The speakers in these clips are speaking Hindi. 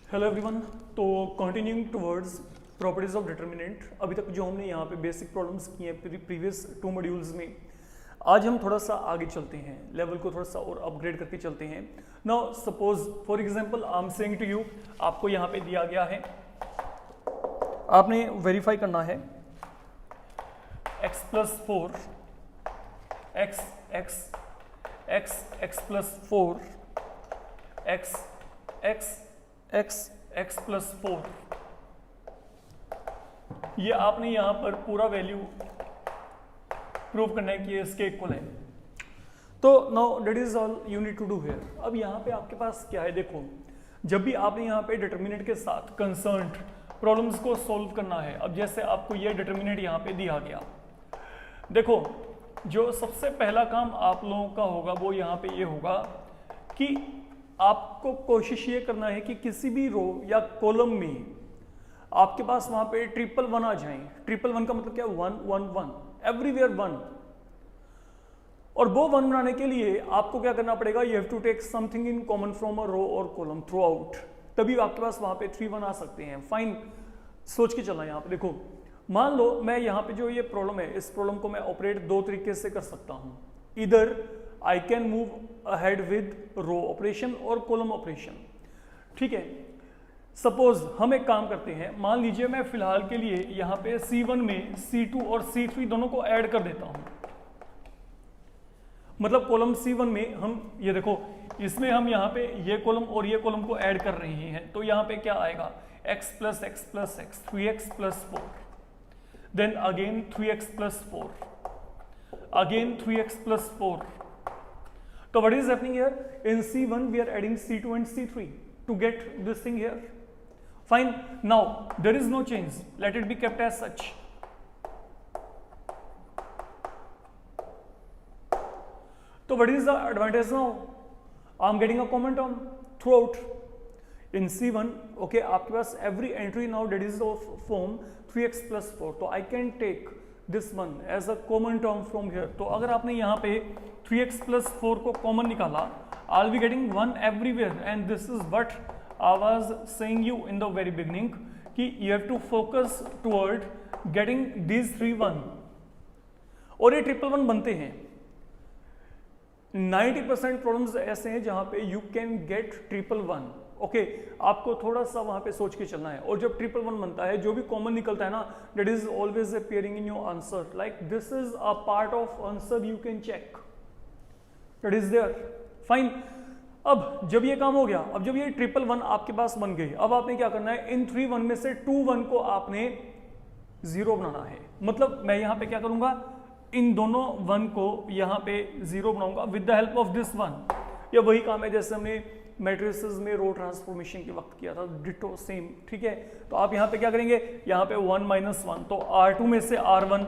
Hello everyone. तो continuing towards properties of determinant, अभी तक जो हमने यहाँ पे बेसिक प्रॉब्लम्स किए हैं प्रीवियस 2 मॉड्यूल्स में, आज हम थोड़ा सा आगे चलते हैं, लेवल को थोड़ा सा और अपग्रेड करके चलते हैं। Now suppose for example I am saying to you, आपको यहाँ पे दिया गया है, आपने वेरीफाई करना है x plus 4 x plus 4 x plus 4, ये आपने यहां पर पूरा वैल्यू प्रूव करना है कि ये इसके इक्वल है। तो now that is all you need to do here. अब यहां पे आपके पास क्या है, देखो, जब भी आपने यहां पे डिटर्मिनेंट के साथ कंसर्न्ड प्रॉब्लम्स को सॉल्व करना है, अब जैसे आपको ये डिटर्मिनेंट यहां पे दिया गया, देखो जो सबसे पहला काम आप लोगों का होगा वो यहां पे ये होगा कि आपको कोशिश ये करना है कि किसी भी रो या कॉलम में आपके पास वहां पे 111 आ जाएं। 111 का मतलब क्या, 1 1 1, एवरीवेयर 1। और वो 1 बनाने के लिए आपको क्या करना पड़ेगा, you have to take something in common from a row और कॉलम थ्रू आउट, तभी आपके पास वहां पे 3 1 आ सकते हैं। फाइन, सोच के चलना। यहाँ पे देखो, मान लो मैं यहाँ पे जो ये प्रॉब्लम है, इस प्रॉब्लम को मैं ऑपरेट 2 तरीके से कर सकता हूँ। इधर I can move ahead with row operation और कॉलम ऑपरेशन, ठीक है। सपोज हम एक काम करते हैं, मान लीजिए मैं फिलहाल के लिए यहाँ पे C1 में C2 और C3 दोनों को ऐड कर देता हूँ। मतलब कॉलम C1 में हम ये देखो, इसमें हम यहाँ पे ये कॉलम और ये कॉलम को ऐड कर रहे हैं, तो यहाँ पे क्या आएगा, x plus x plus x, 3x plus 4, then again 3x plus 4, again 3x plus 4। So what is happening here? In C1 we are adding C2 and C3 to get this thing here. Fine. Now there is no change. Let it be kept as such. So what is the advantage now? I'm getting a common term throughout. In C1, okay, आपके पास every entry now that is of form 3x plus 4. So I can take this one as a common term from here. तो अगर आपने यहाँ पे 3x plus 4 को कॉमन निकाला, I'll be getting 1 everywhere, and this is what I was saying you in the very beginning कि you have to focus toward getting these 3 1, और ये 1 1 1 बनते हैं। 90% प्रॉब्लम्स ऐसे हैं जहां पे you can get 1 1 1। ओके, आपको थोड़ा सा वहां पे सोच के चलना है, और जब 1 1 1 बनता है, जो भी कॉमन निकलता है ना, that is always appearing in your answer, like this is a part of answer, you can check that is there. Fine. अब जब ये काम हो गया, अब जब ये 1 1 1 आपके पास बन गई, अब आपने क्या करना है, इन 3 1 में से 2 1 को आपने 0 बनाना है। मतलब मैं यहाँ पे क्या करूंगा, इन दोनों 1 को यहाँ पे 0 बनाऊंगा with the help of this 1। या वही काम है जैसे हमने मैट्रिसेस में रो ट्रांसफॉर्मेशन के वक्त किया था, डिटो सेम, ठीक है। तो आप यहाँ पे क्या करेंगे, यहाँ पे 1 - 1, तो R2 में से R1,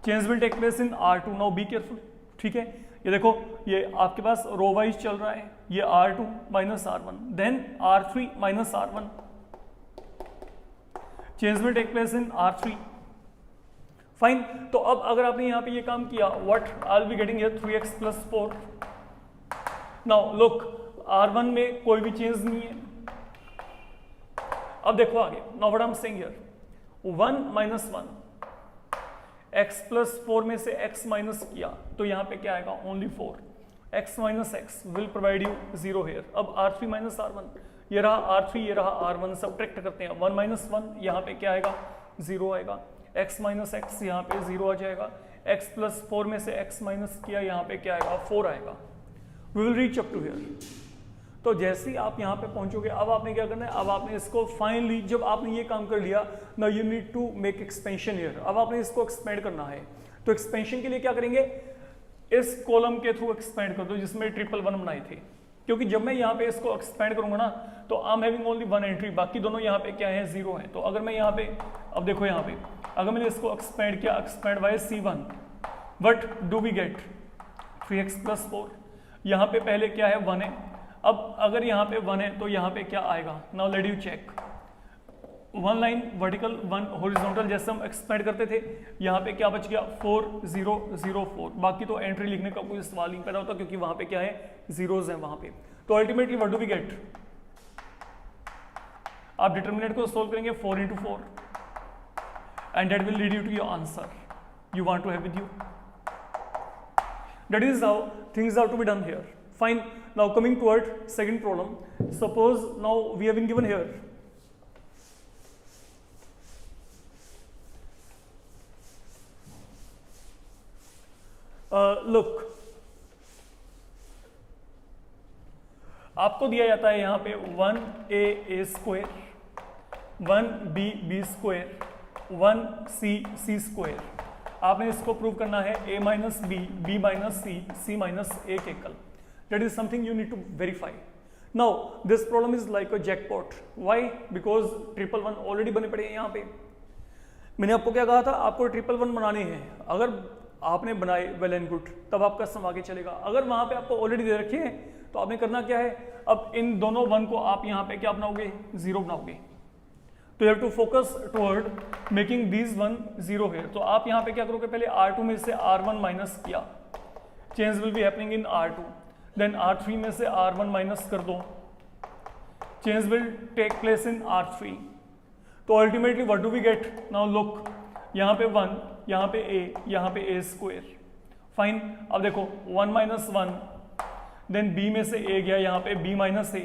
change will take place in R2। Now be careful, ठीक है। ये देखो, ये आपके पास रो वाइज चल रहा है, ये R2 - R1, देन R3 - R1, change will take place in R3। Fine. तो अब अगर आपने यहाँ पे ये काम किया, what I will be getting here 3x plus 4। Now look, R1 में कोई भी चेंज नहीं है। अब देखो आगे, now what I am saying here, 1 - 1, x plus 4 में से x माइनस किया, तो यहाँ पे क्या आएगा, only 4। x minus x will provide you 0 here. अब R3 - R1, ये रहा R3, ये रहा R1, सब्ट्रैक्ट करते हैं, 1 - 1, यहाँ पे क्या आएगा, 0 आएगा। x माइनस x यहाँ पे 0 आ जाएगा। x प्लस 4 में से x माइनस किया, यहाँ पे क्या आएगा, 4 आएगा। We will reach up to here। तो जैसे ही आप यहाँ पे पहुंचोगे, अब आपने क्या करना है, अब आपने इसको फाइनली, जब आपने ये काम कर लिया, now you need to make expansion here। अब आपने इसको एक्सपेंड करना है, तो एक्सपेंशन के लिए क्या करेंगे, इस कॉलम के थ्रू एक्सपेंड कर दो जिसमें 1 1 1 बनाए थे, क्योंकि जब मैं यहाँ पे इसको एक्सपेंड करूंगा ना, तो I am having only 1 entry, बाकी दोनों यहाँ पे क्या है, 0 है। तो अगर मैं यहाँ पे, अब देखो यहाँ पे, अगर मैंने इसको एक्सपेंड किया, expand by C1, what do we get, 3x plus 4। यहाँ पे पहले क्या है, 1 है। अब अगर यहाँ पे 1 है, तो यहाँ पे क्या आएगा, now let you check, 1 line vertical, 1 horizontal, जैसे हम एक्सपेंड करते थे। यहाँ पे क्या बच गया, 4 0 0 4। बाकी तो एंट्री लिखने का कोई सवाल नहीं पैदा होता, क्योंकि वहाँ पे क्या है, जीरोज हैं वहाँ पे। तो ultimately what do we get, आप डिटर्मिनेंट को सोल्व करेंगे 4 into 4 and that will lead you to your answer you want to have with you. That is how things are to be done here. Fine. Now coming toward second problem. Suppose now we have been given here look, आपको दिया जाता है यहाँ पे 1a square, 1b square, 1c square. आपने इसको प्रूव करना है a minus B, b minus c minus a के equal. That is something you need to verify. Now this problem is like a jackpot. Why? Because 111 already बने पड़े हैं यहाँ पे. मैंने आपको क्या कहा था, आपको 111 बनाने हैं. अगर आपने बनाए वेल एंड गुड, तब आपका सम आगे चलेगा. अगर वहां पे आपको ऑलरेडी दे रखे हैं तो आपने करना क्या है, अब इन दोनों 1 को आप यहाँ पे क्या बनाओगे, 0 बनाओगे. तो you have to focus toward making these 1 0 है. तो आप यहाँ पे क्या करोगे, पहले R2 में से R1 माइनस किया, change will be happening in R2. Then R3 में से R1 माइनस कर दो, change will take place in R3. तो ultimately what do we get. Now look, यहाँ पे 1, यहाँ पे यहाँ पे a स्क्वायर. फाइन. अब देखो 1 माइनस 1, देन b में से a गया, यहाँ पे b minus a,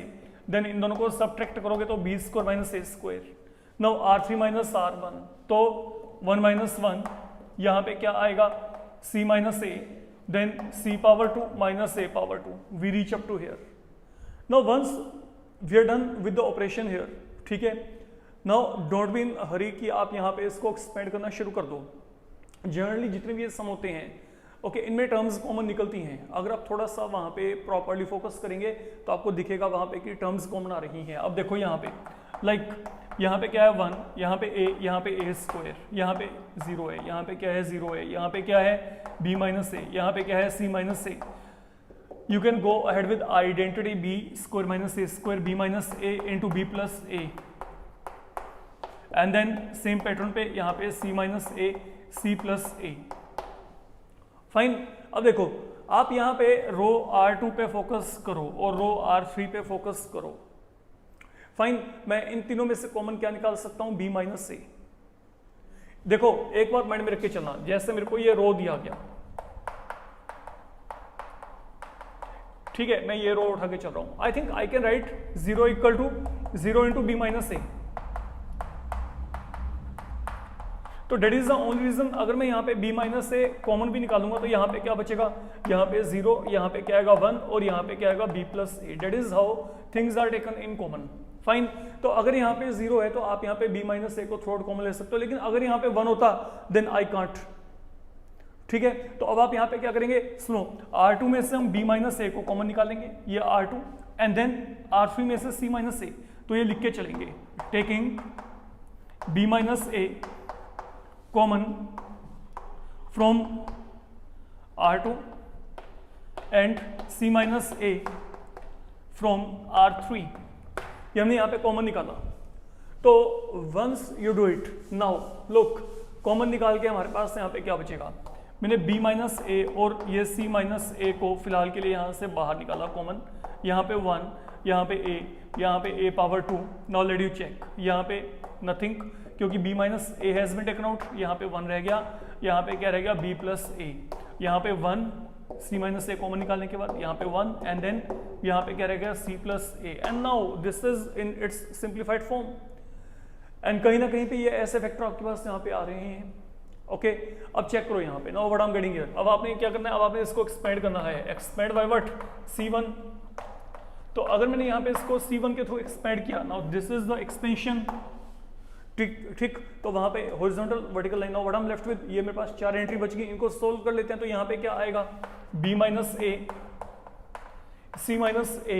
then in दोनों को सब्ट्रैक्ट करोगे तो b square minus a square. Now R3 minus R1, तो 1 माइनस 1, यहाँ पे क्या आएगा, c minus a, then c power 2 minus a power 2. We reach up to here. Now once we are done with the operation here, ठीक है. Now don't be in hurry कि आप यहाँ पे इसको एक्सपेंड करना शुरू कर दो. जनरली जितने भी ये सम होते हैं, ओके, इनमें टर्म्स कॉमन निकलती हैं. अगर आप थोड़ा सा वहाँ पे प्रॉपरली फोकस करेंगे तो आपको दिखेगा वहाँ पे कि टर्म्स कॉमन आ रही हैं. अब देखो यहाँ पे लाइक यहाँ पे क्या है 1, यहाँ पे a, यहाँ पे a स्क्वायर, यहाँ पे 0 है, यहाँ पे क्या है 0 है, यहाँ पे क्या है b माइनस a, यहाँ पे क्या है c minus a. You can go ahead with identity b square minus a square, b minus a into b plus a, and then same pattern पे यहाँ पे c minus a, c plus a. Fine. अब देखो आप यहाँ पे रो R2 पे फोकस करो और रो R3 पे फोकस करो. फाइन. मैं इन तीनों में से कॉमन क्या निकाल सकता हूं, b माइनस a. देखो एक बार माइंड में रख के चलना, जैसे मेरे को ये रो दिया गया, ठीक है, मैं ये रो उठा के चल रहा हूं. I think I can write 0 equal to 0 into B minus A. तो that is the only reason. अगर मैं यहाँ पे b माइनस ए कॉमन भी निकालूंगा तो यहाँ पे क्या बचेगा, यहाँ पे 0, यहाँ पे क्या आएगा 1 और यहाँ पे क्या आएगा b plus A. That is how things are taken in common. Fine. तो अगर यहाँ पे 0 है तो आप यहाँ पे b माइनस ए को थ्रू आउट कॉमन ले सकते हो, लेकिन अगर यहाँ पे 1 होता देन आई कांट. ठीक है. तो अब आप यहाँ पे क्या करेंगे, सुनो, R2 में से हम b माइनस ए को कॉमन निकालेंगे, ये R2, एंड देन R3 में से c माइनस ए. तो ये लिख के चलेंगे, taking b minus A common from R2 and c minus A from R3. ये हमने यहाँ पे कॉमन निकाला. तो once you do it, now look, common निकाल के हमारे पास यहाँ पे क्या बचेगा. मैंने b माइनस ए और ये c माइनस ए को फिलहाल के लिए यहाँ से बाहर निकाला कॉमन. यहाँ पे 1, यहाँ पे a, यहाँ पे a power 2. Now let you check, यहाँ पे नथिंग क्योंकि b minus A has been taken out. यहाँ पे 1 रह गया, यहाँ पे क्या रह गया b प्लस ए. यहाँ पे 1, c माइनस ए कॉमन निकालने के बाद यहाँ पे 1 एंड देन यहाँ पे क्या रह गया c plus A. And now this is in its simplified form. And कहीं ना कहीं पे ये ऐसे फैक्टर आपके पास यहाँ पे आ रहे हैं. ओके. अब चेक करो यहाँ पे, now what I am getting here. अब आपने क्या करना है, अब आपने इसको एक्सपेंड करना है. Expand by what, c1. तो अगर मैंने यहाँ पे इसको c1 के थ्रू एक्सपेंड किया, now this is the expansion. ठीक ठीक. तो वहां पे horizontal vertical line. Now what I M left with, ये मेरे पास 4 एंट्री बच गई, इनको सोल्व कर लेते हैं. तो यहाँ पे क्या आएगा, b minus A, c minus A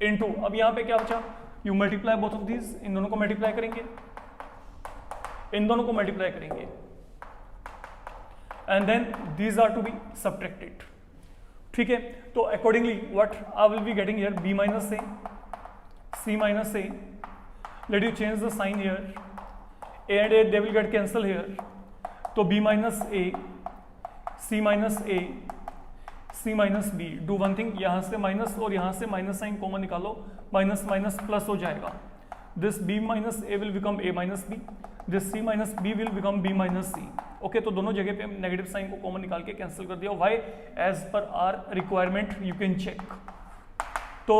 into, अब यहाँ पे क्या बचा, you multiply both of these. इन दोनों को मल्टीप्लाई करेंगे, इन दोनों को मल्टीप्लाई करेंगे, and then these are to be subtracted. ठीक है. तो accordingly what I will be getting here, b minus A, c minus A. Let you change the sign here, a and a they will get cancel here. तो b minus a, c minus a, c minus b. Do one thing, यहाँ से माइनस और यहाँ से माइनस साइन कॉमन निकालो, माइनस माइनस प्लस हो जाएगा. this b minus a will become a minus b, this c minus b will become b minus c. Okay तो दोनों जगह पे नेगेटिव साइन को कॉमन निकाल के कैंसिल कर दिया. Why? As per our requirement you can check. तो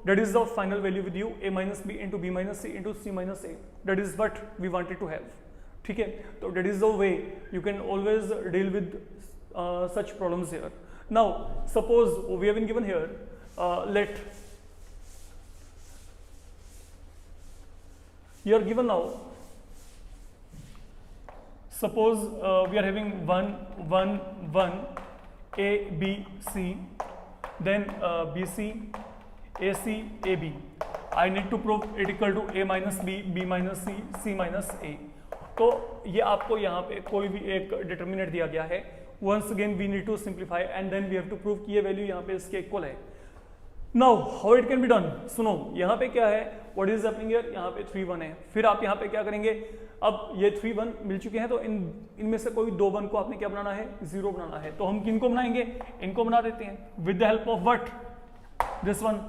that is the final value with you, a minus b into b minus c into c minus a. That is what we wanted to have. ठीक है, तो that is the way you can always deal with such problems here. Now suppose we have been given here, let you are given now, suppose we are having 1 1 1 a b c, then bc AC AB. I need to prove it equal to A minus B, B minus C, C minus A. तो ये आपको यहाँ पे कोई भी एक डिटर्मिनेंट दिया गया है. Once again we need to simplify and then we have to prove कि ये वैल्यू यहाँ पे इसके इक्वल है. Now how it can be done? सुनो यहाँ पे क्या है, what is happening here? यहाँ पे 3 1 है. फिर आप यहाँ पे क्या करेंगे, अब ये 3 1 मिल चुके हैं तो इनमें से कोई 2 1 को आपने क्या बनाना है, 0 बनाना है. तो हम किनको बनाएंगे, इनको बना देते हैं with the help of what? This one.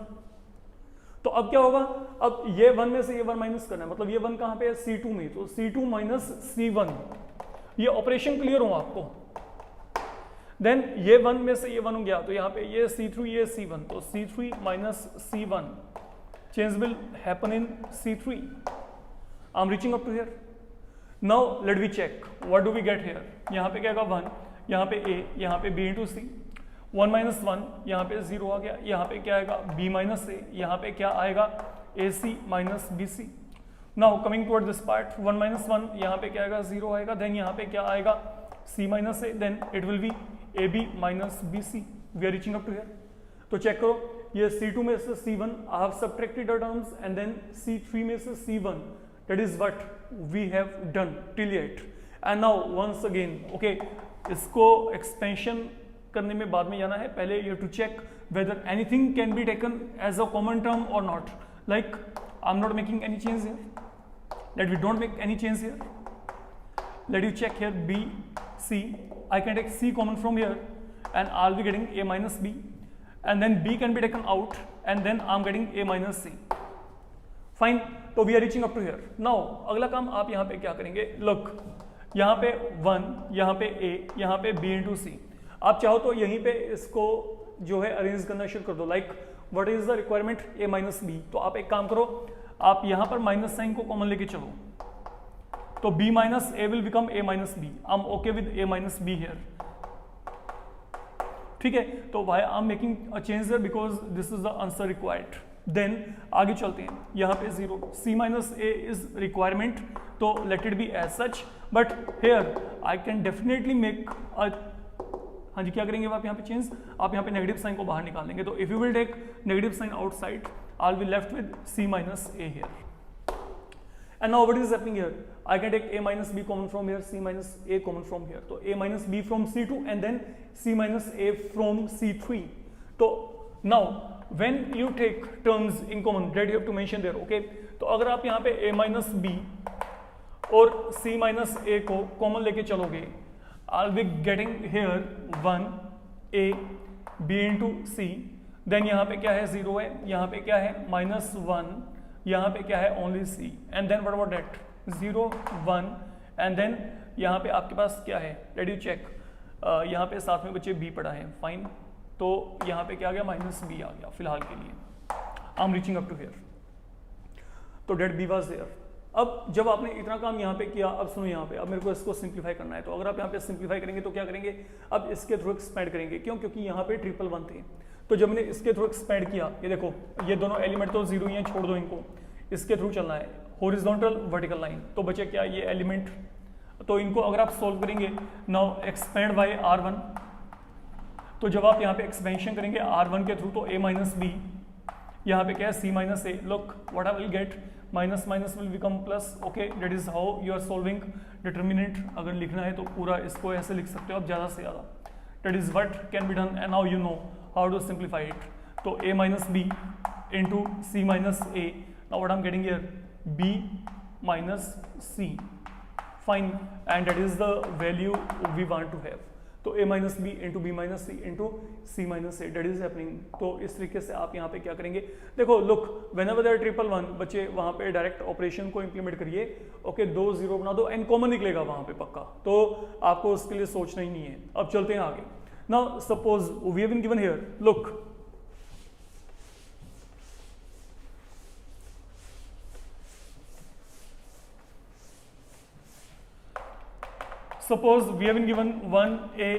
तो अब क्या होगा, अब ये 1 में से ये 1 माइनस करना है, मतलब ये 1 कहां पे है, C2 में, तो C2 माइनस C1. ये ऑपरेशन क्लियर हो आपको. देन ये 1 में से ये 1 हो गया, तो यहाँ पे ये C3 ये C1, तो C3 minus C1 change will happen in C3. I am reaching up to here. Now let we check what do we get here. यहाँ पे क्या आएगा 1, यहाँ पे A, यहाँ पे B इंटू C. 1 माइनस 1 यहाँ पे 0 आ गया. यहाँ पे क्या आएगा, b माइनस ए, यहाँ पे क्या आएगा, AC minus BC. Now coming toward this part, 1 minus 1 यहाँ पे क्या आएगा, 0 आएगा. देन यहाँ पे क्या आएगा, C minus A, then it will be AB minus BC. We are reaching up to here. तो चेक करो, ये C2 में से C1 I have subtracted the terms and then C3 में से C1. That is what we have done till yet. And now once again okay, इसको एक्सपेंशन करने में बाद में जाना है. पहले you have to check whether anything can be taken as a common term और not. Like I am not making any change here, let we don't make any change here. Let you check here B C. I can take C common from here and I will be getting A minus B, and then B can be taken out and then I am getting A minus C. Fine. तो we are reaching up to here. Now अगला काम आप यहाँ पे क्या करेंगे, लुक यहाँ पे 1, यहाँ पे A, यहाँ पे B इंटू C. आप चाहो तो यहीं पे इसको जो है अरेंज करना शुरू कर दो. Like what is the requirement, A minus B. तो आप एक काम करो, आप यहां पर माइनस साइन को कॉमन लेके चलो, तो B minus A will become A minus B. I am okay with A minus B here. ठीक है, तो why I am making a change here, because this is the answer required. Then आगे चलते हैं, यहाँ पे 0, C minus A is requirement, तो let it be as such. But here I can definitely make a, हाँ जी क्या करेंगे आप यहाँ पे चेंज, आप यहाँ पे नेगेटिव साइन को बाहर निकाल लेंगे. तो if you will take negative sign outside, I will be left with C minus A here. And now what is happening here, I can take A minus B common from here, C minus A common from here. तो A minus B from C2 and then C minus A from C3. तो now when you take terms in common, that you have to mention there. Okay, तो अगर आप यहाँ पे A माइनस B और C माइनस A को कॉमन लेके चलोगे, I'll be getting here 1 A B into C. Then यहाँ पे क्या है, 0 है, यहाँ पे क्या है, माइनस 1, यहाँ पे क्या है, only C. And then what about that, 0 1 and then यहाँ पे आपके पास क्या है, लेट यू चेक. यहाँ पे साथ में बच्चे B पढ़ा है, फाइन. तो यहाँ पे क्या आ गया, माइनस B आ गया फिलहाल के लिए. I am reaching up to here. तो डेट B वाज देयर. अब जब आपने इतना काम यहाँ पे किया, अब सुनो यहाँ पे, अब मेरे को इसको सिंप्लीफाई करना है. तो अगर आप यहाँ पे सिंप्लीफाई करेंगे तो क्या करेंगे, अब इसके थ्रू एक्सपेंड करेंगे. क्यों, क्योंकि यहाँ पे 1 1 थे. तो जब मैंने इसके थ्रू एक्सपेंड किया, ये देखो ये दोनों एलिमेंट तो 0 ही हैं, छोड़ दो इनको. इसके थ्रू चलना है, हॉरिजॉन्टल वर्टिकल लाइन. तो बचे क्या, ये एलिमेंट. तो इनको अगर आप सोल्व करेंगे, नाउ एक्सपेंड बाय R1. तो जब आप यहाँ पे एक्सपेंशन करेंगे R1 के थ्रू, तो A माइनस B, यहाँ पे क्या है, C minus A. Look what I will get, minus minus will become plus. Okay, that is how you are solving determinant. अगर लिखना है तो पूरा इसको ऐसे लिख सकते हो आप, ज़्यादा से ज़्यादा. That is what can be done and now you know how to simplify it. तो A minus B into C minus A. Now what I am getting here, B minus C. Fine, and that is the value we want to have. तो a minus B into B minus C into C minus A, that is happening. तो इस तरीके से आप यहाँ पे क्या करेंगे, देखो look whenever there triple one, बच्चे वहाँ पे डायरेक्ट ऑपरेशन को इंप्लीमेंट करिए। ओके, 2 0 बना दो, एन कॉमन निकलेगा वहाँ पे पक्का, तो आपको उसके लिए सोचना ही नहीं है। अब चलते हैं आगे। Now suppose we have been given here, look suppose we have been given 1a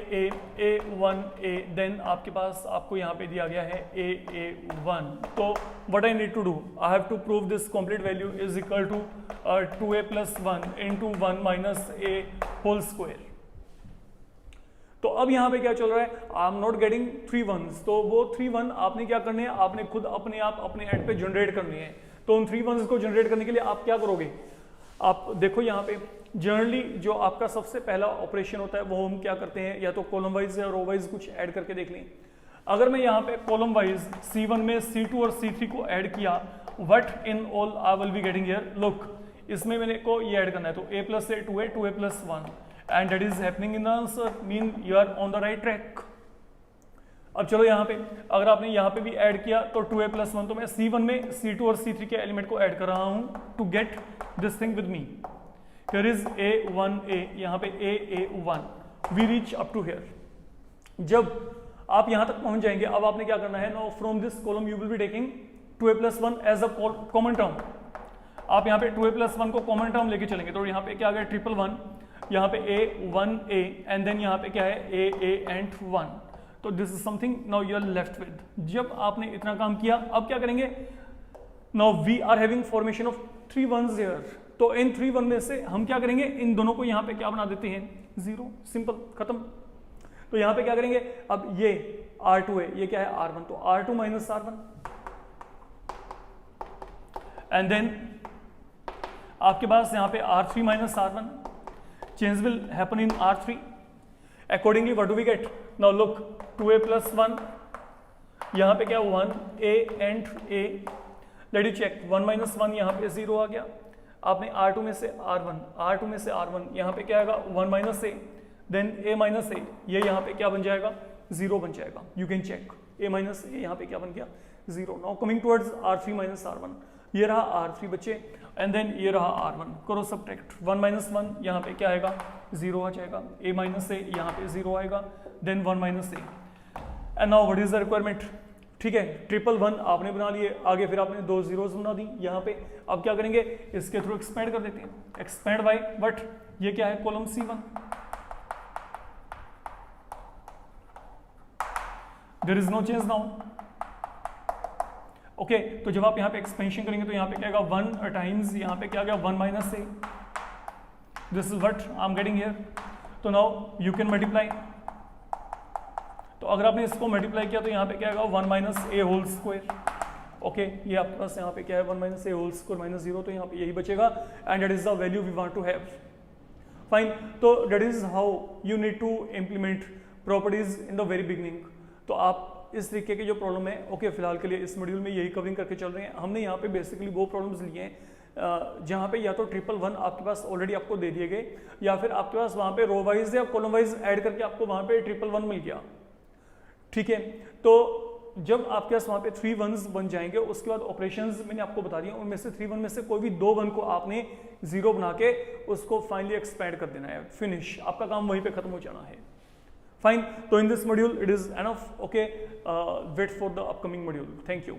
1a, then आपके पास आपको यहाँ पे दिया गया है a1। तो what I need to do, I have to prove this complete value is equal to 2a + 1 into 1 minus a whole square. तो अब यहाँ पे क्या चल रहा है, आई एम नॉट गेटिंग 3 1s, तो वो 3 1 आपने क्या करने हैं, आपने खुद अपने आप अपने एंड पे जनरेट करनी है। तो उन 3 1s को जनरेट करने के लिए आप क्या करोगे, आप देखो यहाँ पे जनरली जो आपका सबसे पहला ऑपरेशन होता है वो हम क्या करते हैं, या तो कॉलम वाइज या रो वाइज कुछ ऐड करके देख लें। अगर मैं यहाँ पे कॉलम वाइज C1 में C2 और C3 को ऐड किया, what in all I will be getting here, look इसमें मैंने को ये ऐड करना है, तो a + a 2a 2a + 1 and that is happening in the answer, mean you are on the right track. अब चलो यहाँ पे अगर आपने यहाँ पे भी ऐड किया तो 2a + 1, तो मैं C1 में C2 और C3 के एलिमेंट को ऐड कर रहा हूँ to get this thing with me. Here is a1a, यहाँ पे a1, we reach up to here। जब आप यहाँ तक पहुंच जाएंगे, अब आपने क्या करना है, now from this column you will be taking 2a + 1 as a common term। आप यहाँ पे 2a + 1 को कॉमन टर्म लेके चलेंगे, तो यहाँ पे क्या आ गया, 1 1 1, यहाँ पे a1a एंड देन यहाँ पे क्या है a and 1। तो this is something now you are left with. जब आपने इतना काम किया, अब क्या करेंगे, now we are having formation of 3 1s here। तो इन 3 1 में से हम क्या करेंगे, इन दोनों को यहाँ पे क्या बना देते हैं, 0, सिंपल, खत्म। तो यहाँ पे क्या करेंगे, अब ये R2 है, ये क्या है R1, तो R2 - R1 एंड देन आपके पास यहाँ पे R3 - R1, change will happen in R3। Accordingly what do we get, now look 2a + 1, यहाँ पे क्या 1a and a, let you check 1 - 1 यहाँ पे 0 आ गया। आपने R2 में से R1 यहाँ पे क्या आएगा 1 - a, देन a - a, ये यहाँ पे क्या बन जाएगा 0 बन जाएगा। You can check a - a यहाँ पे क्या बन गया 0। Now coming towards R3 - R1, ये रहा R3 बच्चे एंड देन ये रहा R1, करो सब्ट्रैक्ट 1 - 1 यहाँ पे क्या आएगा 0 आ जाएगा, a - a यहाँ पे 0 आएगा, then 1 - a and now what is the requirement. ठीक है, 1 1 आपने बना लिए, आगे फिर आपने 2 zeros बना दी यहाँ पे। अब क्या करेंगे, इसके थ्रू एक्सपेंड कर देते हैं, एक्सपेंड बाय बट ये क्या है column C1, there is no change now. Okay, तो जब आप यहाँ पे एक्सपेंशन करेंगे तो यहाँ पे क्या आएगा 1 टाइम्स यहाँ पे क्या आ गया 1 - a, this is what I am getting here. तो नाउ यू कैन मल्टीप्लाई, तो अगर आपने इसको मल्टीप्लाई किया तो यहाँ पे क्या आएगा 1 - a होल स्क्वायर। ओके, ये आपके पास यहाँ पे क्या है 1 - a होल स्क्वायर -0, तो यहाँ पे यही बचेगा and that is the value we want to have. Fine, तो that is how you need to implement properties in the very beginning. तो आप इस तरीके की जो प्रॉब्लम है, ओके फिलहाल के लिए इस मॉड्यूल में यही कवरिंग करके चल रहे हैं। हमने यहाँ पे बेसिकली वो प्रॉब्लम्स लिए हैं जहाँ पे या तो 1 1 आपके पास ऑलरेडी आपको दे दिए गए, या फिर आपके पास वहाँ पे रो वाइज या कॉलम वाइज ऐड करके आपको वहाँ पे 1 1 मिल गया। ठीक है, तो जब आपके पास वहाँ पे 3 1s बन जाएंगे, उसके बाद ऑपरेशंस मैंने आपको बता दिया, उनमें से 3 1 में से कोई भी 2 1 को आपने 0 बना के उसको फाइनली एक्सपैंड कर देना है, फिनिश, आपका काम वहीं पे खत्म हो जाना है। फाइन, तो in this module it is enough. Okay, wait for the upcoming module. Thank you.